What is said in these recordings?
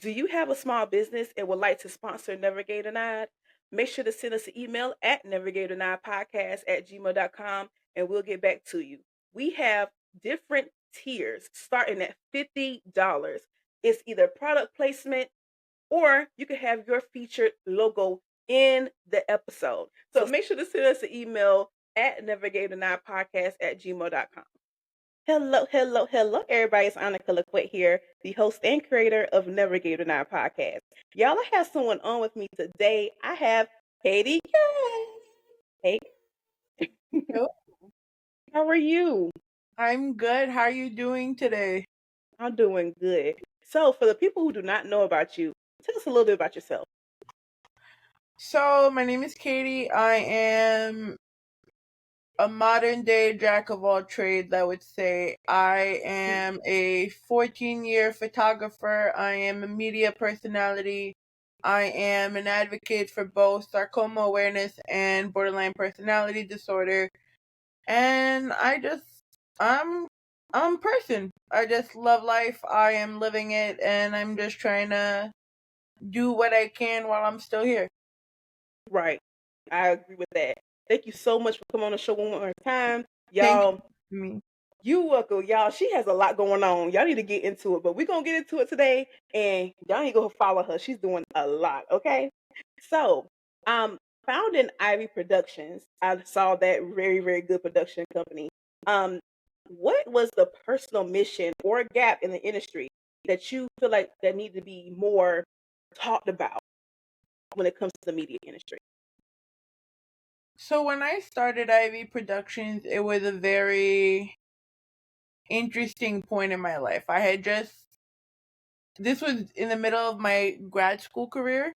Do you have a small business and would like to sponsor Navigate Denied? Make sure to send us an email at navigatedeniedpodcast@gmail.com and we'll get back to you. We have different tiers starting at $50. It's either product placement or you can have your featured logo in the episode. So make sure to send us an email at navigatedeniedpodcast@gmail.com. Hello, hello, hello, everybody. It's Annika LaQuette here, the host and creator of Never Gave Denied podcast. Y'all, I have someone on with me today. I have Katie K. Hey, Hello. how are you? I'm good. How are you doing today? I'm doing good. So, for the people who do not know about you, tell us a little bit about yourself. So, my name is Katie. I am a modern day jack of all trades, I would say. I am a 14-year photographer. I am a media personality. I am an advocate for both sarcoma awareness and borderline personality disorder. And I'm a person. I just love life. I am living it, and I'm just trying to do what I can while I'm still here. Right. I agree with that. Thank you so much for coming on the show one more time. Thank Y'all, you. Me. you welcome. Y'all, she has a lot going on. Y'all need to get into it, but we're going to get into it today. And y'all need to go follow her. She's doing a lot, okay? So, found in Ivy Productions. I saw that very, very good production company. What was the personal mission or gap in the industry that you feel like that need to be more talked about when it comes to the media industry? So when I started Ivy Productions, it was a very interesting point in my life. This was in the middle of my grad school career,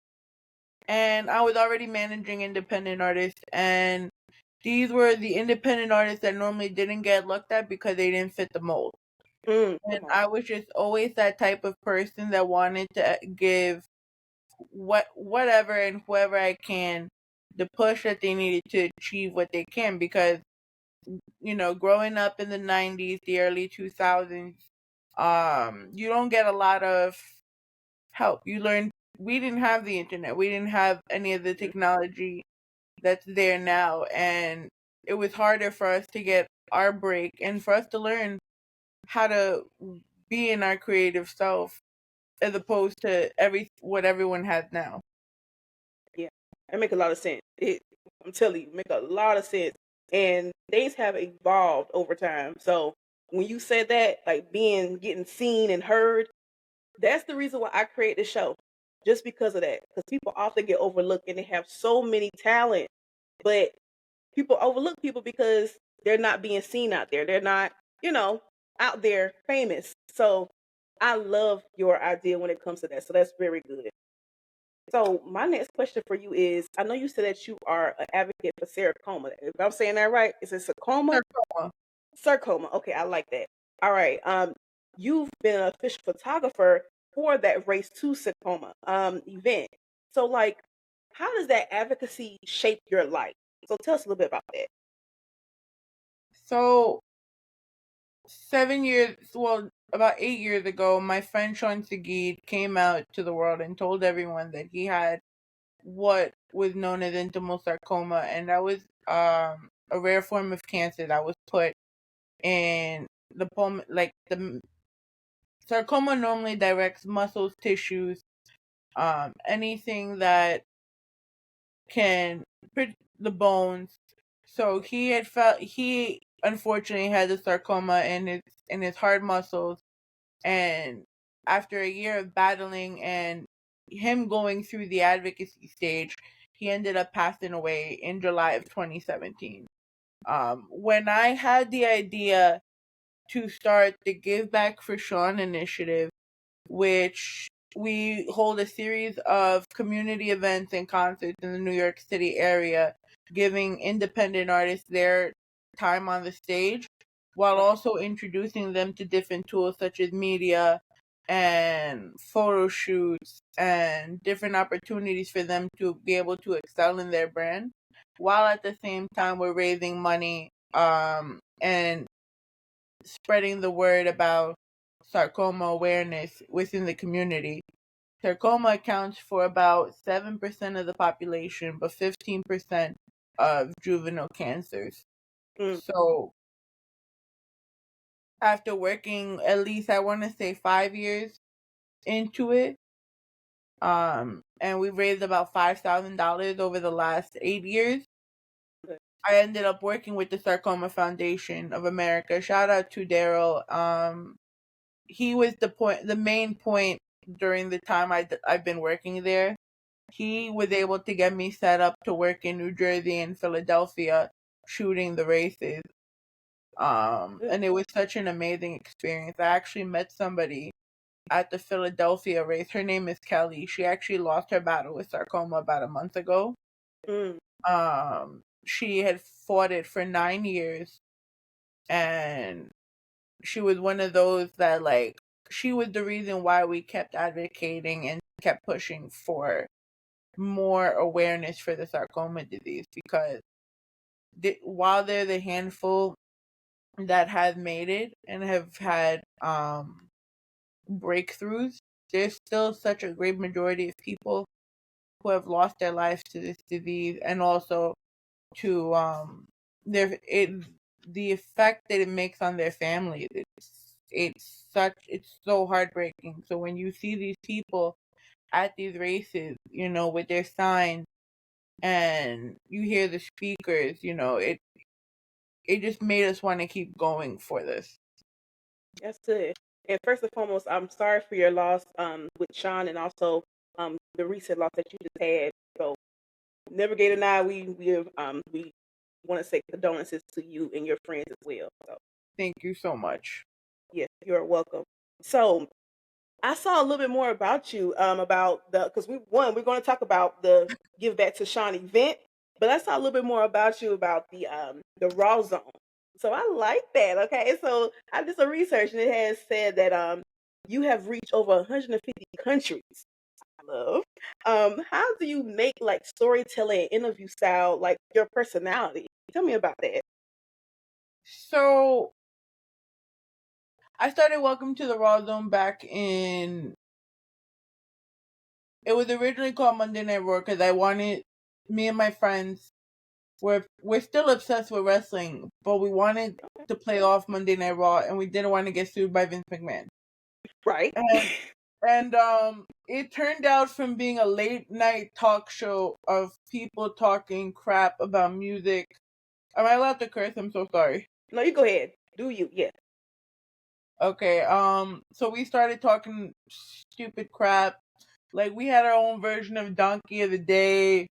and I was already managing independent artists, and these were the independent artists that normally didn't get looked at because they didn't fit the mold. And I was just always that type of person that wanted to give whatever and whoever I can the push that they needed to achieve what they can, because growing up in the 90s, the early 2000s, you don't get a lot of help. We didn't have the internet. We didn't have any of the technology that's there now, and it was harder for us to get our break and for us to learn how to be in our creative self as opposed to what everyone has now. Yeah, that make a lot of sense. I'm telling you, make a lot of sense. And things have evolved over time. So when you said that, like getting seen and heard, that's the reason why I create this show. Just because of that. Because people often get overlooked and they have so many talent, but people overlook people because they're not being seen out there. They're not, out there famous. So I love your idea when it comes to that. So that's very good. So my next question for you is: I know you said that you are an advocate for Sarcoma. If I'm saying that right, is it Sarcoma? Sarcoma. Sarcoma. Okay, I like that. All right. You've been an official photographer for that Race to Sarcoma event. So, like, how does that advocacy shape your life? So, tell us a little bit about that. So about 8 years ago, my friend Shawn came out to the world and told everyone that he had what was known as intimal sarcoma, and that was a rare form of cancer that was put in the palm. Like, the sarcoma normally directs muscles, tissues, anything that can the bones. So he unfortunately had the sarcoma in his hard muscles, and after a year of battling and him going through the advocacy stage, he ended up passing away in July of 2017. When I had the idea to start the Giveback for Shawn initiative, which we hold a series of community events and concerts in the New York City area, giving independent artists their time on the stage, while also introducing them to different tools such as media and photo shoots and different opportunities for them to be able to excel in their brand, while at the same time we're raising money and spreading the word about sarcoma awareness within the community. Sarcoma accounts for about 7% of the population, but 15% of juvenile cancers. Mm. So after working at least, I want to say 5 years into it, and we raised about $5,000 over the last 8 years. Good. I ended up working with the Sarcoma Foundation of America. Shout out to Daryl. He was the main point during the time I've been working there. He was able to get me set up to work in New Jersey and Philadelphia shooting the races. Good. And it was such an amazing experience. I actually met somebody at the Philadelphia race. Her name is Kelly. She actually lost her battle with sarcoma about a month ago. Mm. She had fought it for 9 years, and she was one of those that, like, she was the reason why we kept advocating and kept pushing for more awareness for the sarcoma disease, because while they're the handful that have made it and have had breakthroughs, there's still such a great majority of people who have lost their lives to this disease, and also to the effect that it makes on their families. It's so heartbreaking. So when you see these people at these races, with their signs, and you hear the speakers, it just made us want to keep going for this. That's good. And first and foremost, I'm sorry for your loss with Shawn, and also the recent loss that you just had. So Navigator and I, we want to say condolences to you and your friends as well. So Thank you so much. yes, you're welcome. So I saw a little bit more about you, about because we're going to talk about the Give Back to Shawn event, but I saw a little bit more about you about the Raw Zone. So I like that. Okay, so I did some research and it has said that you have reached over 150 countries. I love. How do you make like storytelling and interview style like your personality? Tell me about that. So I started Welcome to the Raw Zone back in. It was originally called Monday Night Raw because I wanted, me and my friends we're still obsessed with wrestling, but we wanted to play off Monday Night Raw, and we didn't want to get sued by Vince McMahon. Right. And it turned out from being a late night talk show of people talking crap about music. Am I allowed to curse? I'm so sorry. No, you go ahead. Do you? Yeah. Okay, so we started talking stupid crap. Like, we had our own version of Donkey of the Day,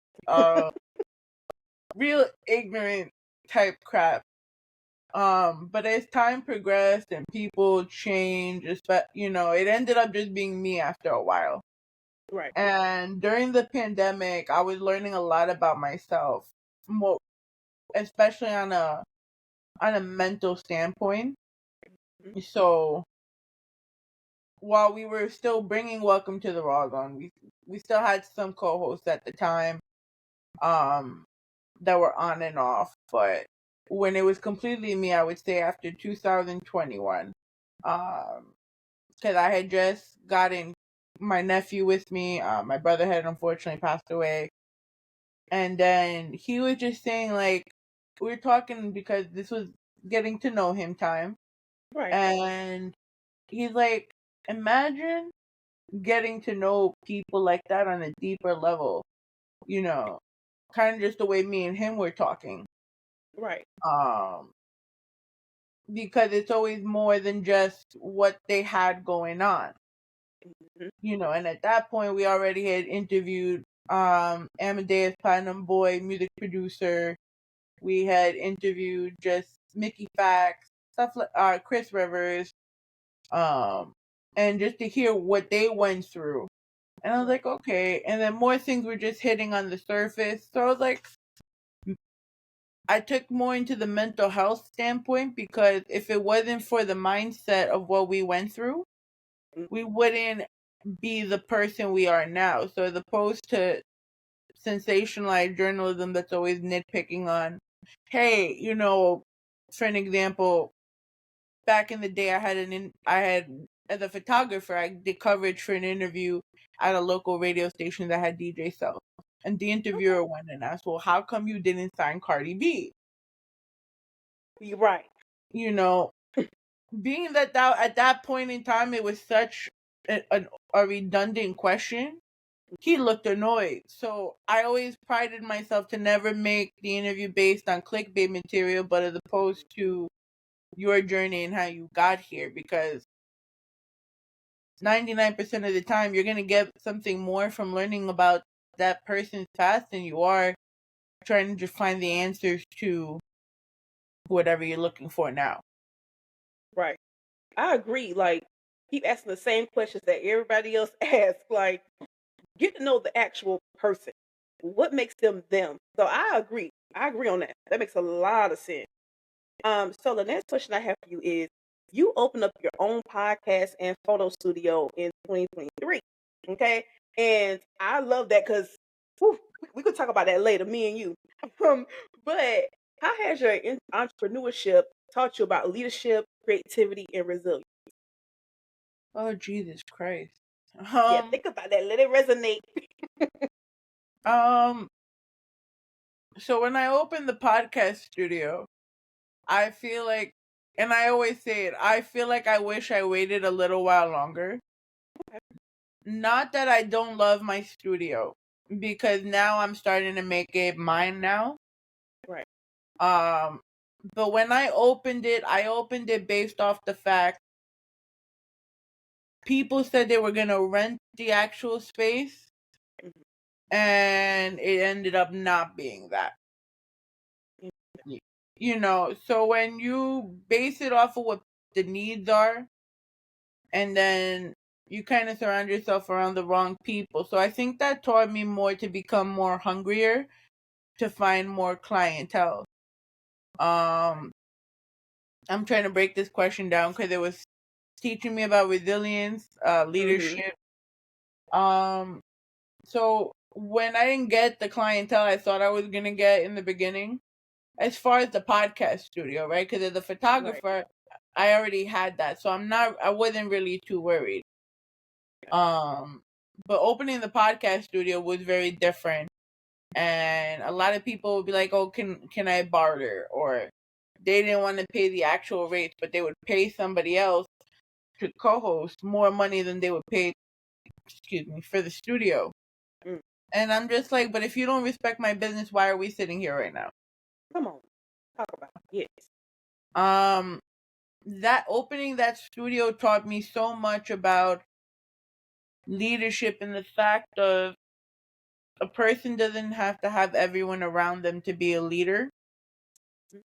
real ignorant type crap. But as time progressed and people changed, it ended up just being me after a while. Right. And during the pandemic, I was learning a lot about myself, more, especially on a mental standpoint. Mhm. So while we were still bringing Welcome to the Raw Zone, we still had some co-hosts at the time, that were on and off. But when it was completely me, I would say after 2021, because I had just gotten my nephew with me. My brother had unfortunately passed away, and then he was just saying, like, we were talking because this was getting to know him time, Right. and he's like, imagine getting to know people like that on a deeper level, kind of just the way me and him were talking. Right. Because it's always more than just what they had going on, Mhm. and at that point we already had interviewed Amadeus Platinum Boy, music producer. We had interviewed just Mickey Fax, stuff like Chris Rivers, and just to hear what they went through. And I was like, okay. And then more things were just hitting on the surface. So I was like, I took more into the mental health standpoint, because if it wasn't for the mindset of what we went through, we wouldn't be the person we are now. So as opposed to sensationalized journalism that's always nitpicking on, hey, for an example, back in the day, I had as a photographer, I did coverage for an interview, at a local radio station that had DJ sales. And the interviewer went and asked, well, how come you didn't sign Cardi B? You're right. You know, being that at that point in time it was such a redundant question, he looked annoyed. So I always prided myself to never make the interview based on clickbait material, but as opposed to your journey and how you got here, because 99% of the time you're going to get something more from learning about that person's past than you are trying to just find the answers to whatever you're looking for now. Right. I agree. Like, keep asking the same questions that everybody else asks. Like, get to know the actual person. What makes them them? So I agree. I agree on that. That makes a lot of sense. So the next question I have for you is: you open up your own podcast and photo studio in 2023. Okay, and I love that because we could talk about that later, me and you. Um, but how has your entrepreneurship taught you about leadership, creativity, and resilience? Oh, Jesus Christ. Yeah, think about that. Let it resonate. Um, so when I opened the podcast studio, I feel like, and I always say it, I feel like I wish I waited a little while longer. Not that I don't love my studio, because now I'm starting to make it mine now. Right. But when I opened it based off the fact people said they were gonna rent the actual space, Mhm. and it ended up not being that. You know, so when you base it off of what the needs are, and then you kind of surround yourself around the wrong people. So I think that taught me more to become more hungrier to find more clientele. I'm trying to break this question down because it was teaching me about resilience, Mhm. leadership. So when I didn't get the clientele I thought I was gonna get in the beginning, as far as the podcast studio, right? Because as a Right. photographer, I already had that, so I wasn't really too worried. But opening the podcast studio was very different, and a lot of people would be like, "Oh, can I barter?" Or they didn't want to pay the actual rates, but they would pay somebody else to co-host more money than they would pay, excuse me, for the studio. Mm. And I'm just like, but if you don't respect my business, why are we sitting here right now? Come on, talk about it. Yes. Um, that opening that studio taught me so much about leadership and the fact of a person doesn't have to have everyone around them to be a leader. Mm.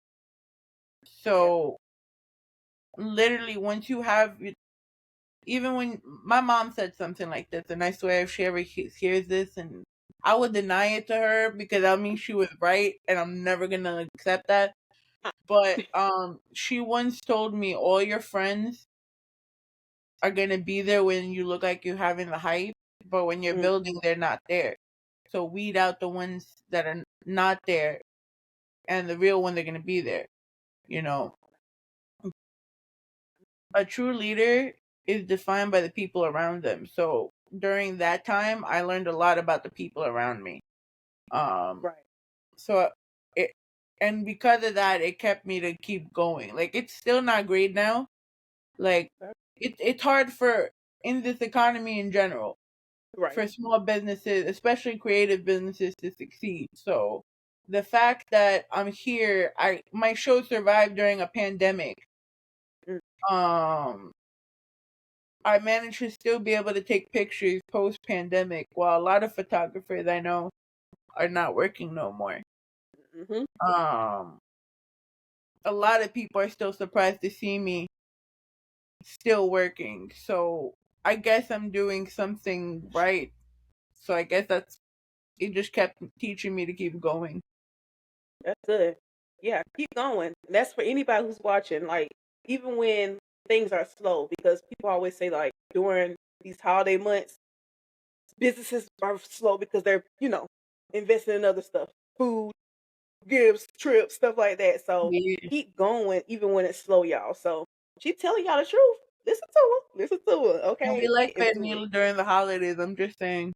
Yeah. So literally, once you have, even when my mom said something like this, and I swear if she ever hears this, and I would deny it to her because I mean she was right, and I'm never gonna accept that. But she once told me all your friends are gonna be there when you look like you're having the hype, but when you're Mm. building, they're not there. So weed out the ones that are not there, and the real one they're gonna be there. You know, a true leader is defined by the people around them. So during that time, I learned a lot about the people around me. Um, Right. so it, and because of that, it kept me to keep going. Like it's still not great now. Like it's hard for in this economy in general Right. for small businesses, especially creative businesses, to succeed. So the fact that I'm here, my show survived during a pandemic. Mm. Um, I managed to still be able to take pictures post pandemic, while a lot of photographers I know are not working no more. Mhm. Um, a lot of people are still surprised to see me still working. So I guess I'm doing something right. So I guess that's it. Just kept teaching me to keep going. That's good. Yeah, keep going. That's for anybody who's watching. Like, even when things are slow, because people always say like during these holiday months, businesses are slow because they're investing in other stuff, food, gifts, trips, stuff like that. So Yeah. keep going even when it's slow, y'all. So she's telling y'all the truth. listen to her. Listen to her. And we Okay, like get into it. pernil during the holidays. I'm just saying.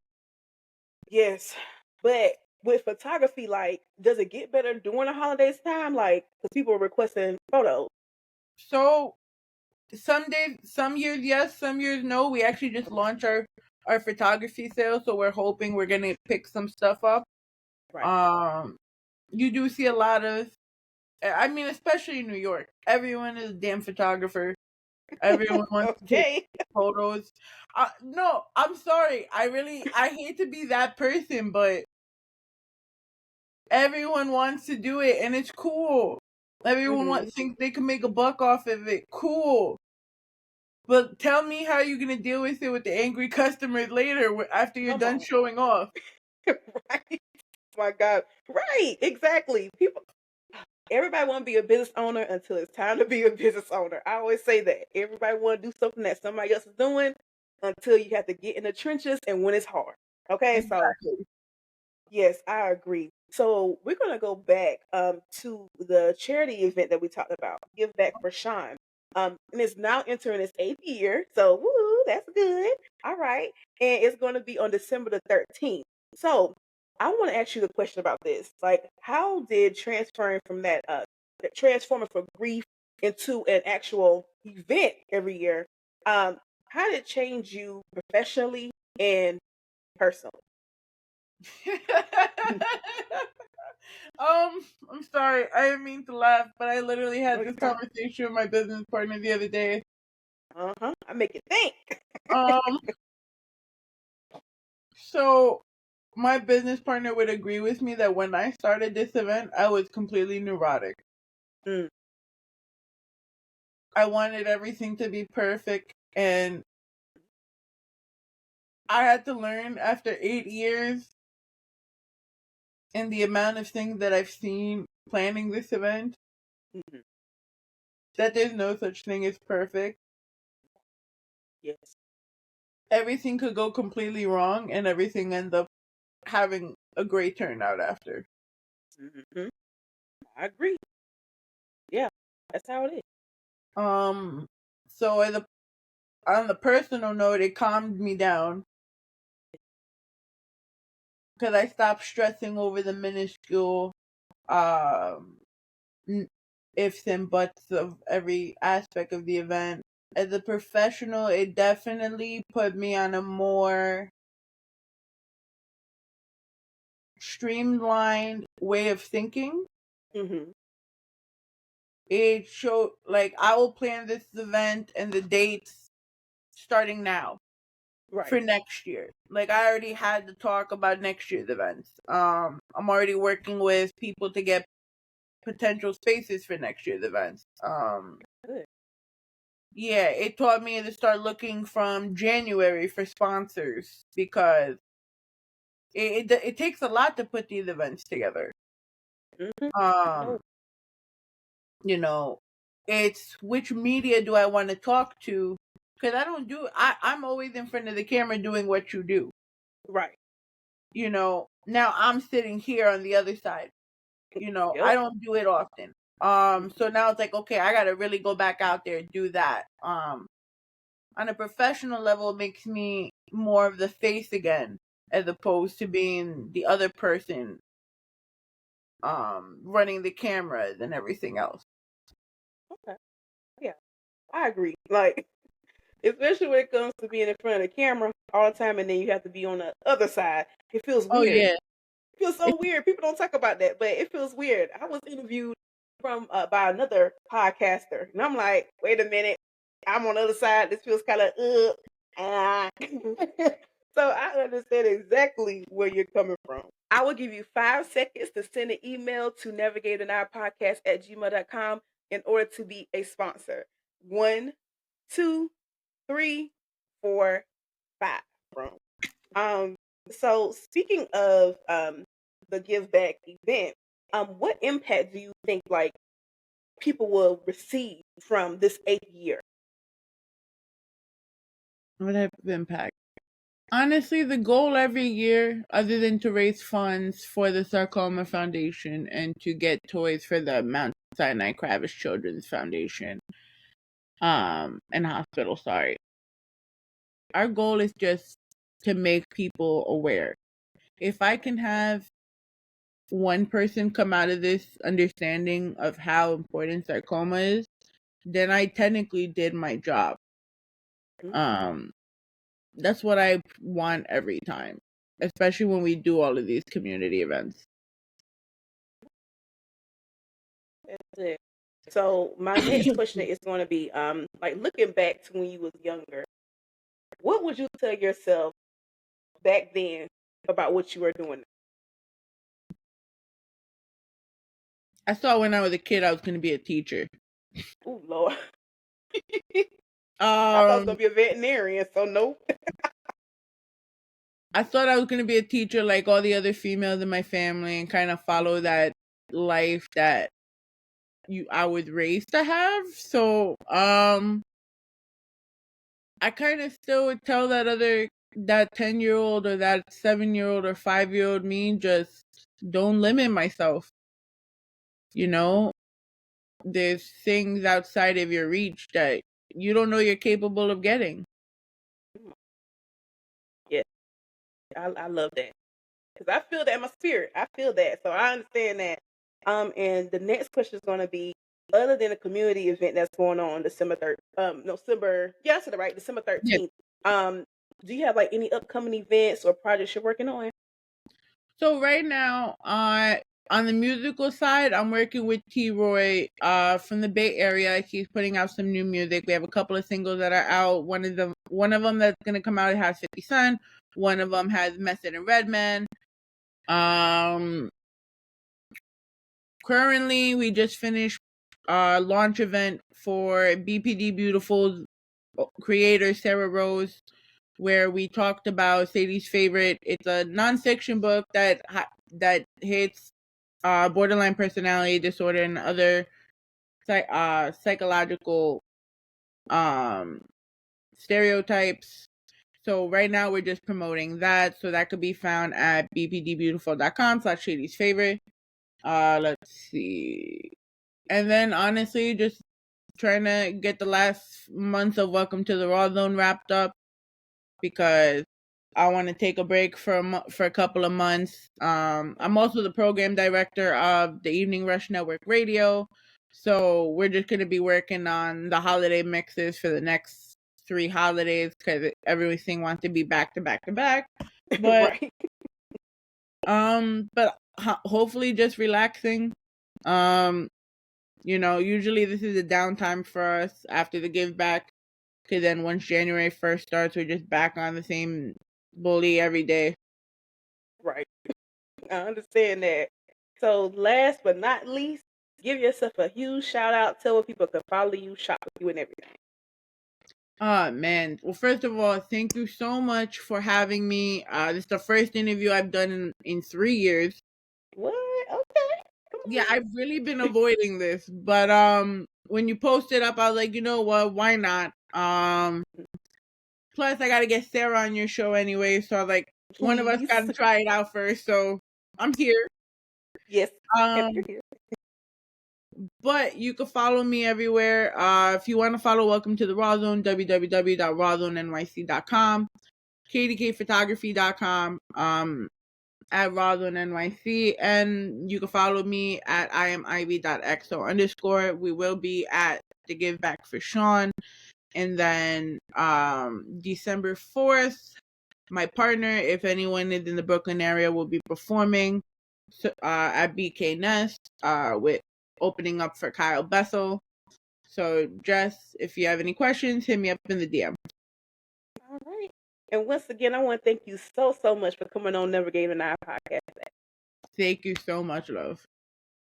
Yes, but with photography, like, does it get better during the holidays time? Like, because people are requesting photos. So some days, some years yes, some years no. We actually just launched our photography sale, so we're hoping we're gonna pick some stuff up. Right. Um, you do see a lot of, I mean, especially in New York, everyone is a damn photographer. Everyone wants to take Okay. photos. No, I'm sorry. I hate to be that person, but everyone wants to do it, and it's cool. Everyone Hmm. thinks they can make a buck off of it. Cool. But tell me how you're gonna deal with it with the angry customers later after you're Come done on. showing off. Right. My God. Right. Exactly. People. Everybody want to be a business owner until it's time to be a business owner. I always say that. Everybody want to do something that somebody else is doing until you have to get in the trenches and when it's hard. Okay, so Exactly. yes, I agree. So we're gonna go back to the charity event that we talked about, Give Back for Shawn. And it's now entering its 8th year. So woo, that's good. All right. And it's gonna be on December the 13th. So I want to ask you the question about this. Like, how did transforming from grief into an actual event every year, how did it change you professionally and personally? I'm sorry. I didn't mean to laugh, but I literally No, had you're this fine. conversation with my business partner the other day. Uh-huh. I make you think. Um, so my business partner would agree with me that when I started this event, I was completely neurotic. Mm, I wanted everything to be perfect, and I had to learn after 8 years and the amount of things that I've seen planning this event mhm. that there's no such thing as perfect. Yes. Everything could go completely wrong, and everything end up having a great turnout after. Hmm. I agree. Yeah, that's how it is. Um, so on the personal note, it calmed me down because I stopped stressing over the minuscule um ifs and buts of every aspect of the event. As a professional, it definitely put me on a more streamlined way of thinking. Hmm. It showed like I will plan this event and the dates starting now Right. for next year. Like I already had to talk about next year's events. I'm already working with people to get potential spaces for next year's events. Good. Yeah, it taught me to start looking from January for sponsors because it takes a lot to put these events together. Hmm. Um, No. you know, it's which media do I want to talk to? Because I don't do I'm always in front of the camera doing what you do. Right. Now I'm sitting here on the other side. I Yep. don't do it often. So Hmm. now it's like, okay, I gotta really go back out there and do that. On a professional level, it makes me more of the face again, as opposed to being the other person, running the cameras and everything else. Okay. Yeah, I agree. Like, especially when it comes to being in front of the camera all the time, and then you have to be on the other side. It feels Oh weird. yeah. It feels so weird. People don't talk about that, but it feels weird. I was interviewed from by another podcaster, and I'm like, wait a minute, I'm on the other side. This feels kind of So I understand exactly where you're coming from. I will give you 5 seconds to send an email to navigateandipodcast@gmail.com in order to be a sponsor. One, two, three, four, five. Boom. Um, so speaking of the Give Back event, what impact do you think like people will receive from this 8th year? What type of impact? Honestly, the goal every year, other than to raise funds for the Sarcoma Foundation and to get toys for the Mount Sinai Kravis Children's Foundation, and hospital, sorry. Our goal is just to make people aware. If I can have one person come out of this understanding of how important sarcoma is, then I technically did my job. Um, that's what I want every time, especially when we do all of these community events. That's it. So my next question is going to be, like looking back to when you was younger, what would you tell yourself back then about what you were doing? I thought when I was a kid I was going to be a teacher. Oh Lord, I thought I was Um, gonna be a veterinarian, so nope. I thought I was going to be a teacher like all the other females in my family and kind of follow that life that I was raised to have. So, I kind of still would tell that 10-year-old or that 7-year-old or 5-year-old me, just don't limit myself. You know, there's things outside of your reach that you don't know you're capable of getting. Yeah, I love that because I feel that in my spirit. I feel that, so I understand that. And the next question is going to be, other than a community event that's going on December 3rd, December, yeah, I said it right, December Yeah. 13th. Do you have like any upcoming events or projects you're working on? So right now, on the musical side, I'm working with T Roy from the Bay Area. He's putting out some new music. We have a couple of singles that are out. One of them that's gonna come out, it has 50 Cent. One of them has Method and Redman. Currently we just finished launch event for BPD Beautiful's creator Sarah Rose, where we talked about Sadie's favorite. It's a nonfiction book that hits borderline personality disorder and other psychological stereotypes. So right now we're just promoting that. So that could be found at bpdbeautiful.com/Shady's favorite. Let's see. And then honestly, just trying to get the last month of Welcome to the Raw Zone wrapped up, because I want to take a break for a couple of months. I'm also the program director of the Evening Rush Network Radio, so we're just going to be working on the holiday mixes for the next 3 holidays because everything wants to be back to back to back. But Right. hopefully just relaxing. Usually this is a downtime for us after the Giveback. Because then once January 1st starts, we're just back on the same bully every day. Right. I understand that. So last but not least, give yourself a huge shout out. Tell where people can follow you, shop with you, and everything. Oh, man. Well, first of all, thank you so much for having me. This is the first interview I've done in 3 years. What? Okay. Come on Yeah, now. I've really been avoiding this. But when you posted up, I was like, you know what? Why not? Plus, I got to get Sarah on your show anyway. So, like, one of us Please. got to try it out first. So, I'm here. Yes. Happy Um, you're here. But you can follow me everywhere. If you want to follow Welcome to the Raw Zone, www.rawzonenyc.com, kdkphotography.com, at rawzonenyc, and you can follow me at iamivy.xo_. We will be at the Giveback for Shawn. And then December 4th, my partner, if anyone is in the Brooklyn area, will be performing at BK Nest with opening up for Kyle Bessel. So, Jess, if you have any questions, hit me up in the DM. All right. And once again, I want to thank you so, so much for coming on Never Gave an Eye podcast. Thank you so much, love.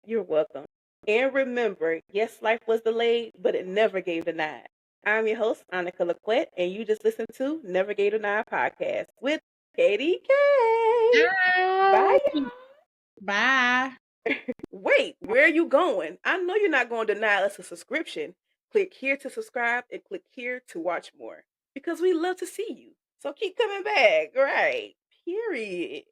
You're welcome. And remember, yes, life was delayed, but it never gave an eye. I'm your host, Annika Laquette, and you just listened to Never Gave an Eye podcast with KDK. Bye, y'all. Bye. Wait, where are you going? I know you're not going to deny us a subscription. Click here to subscribe and click here to watch more because we love to see you. So keep coming back, right? Period.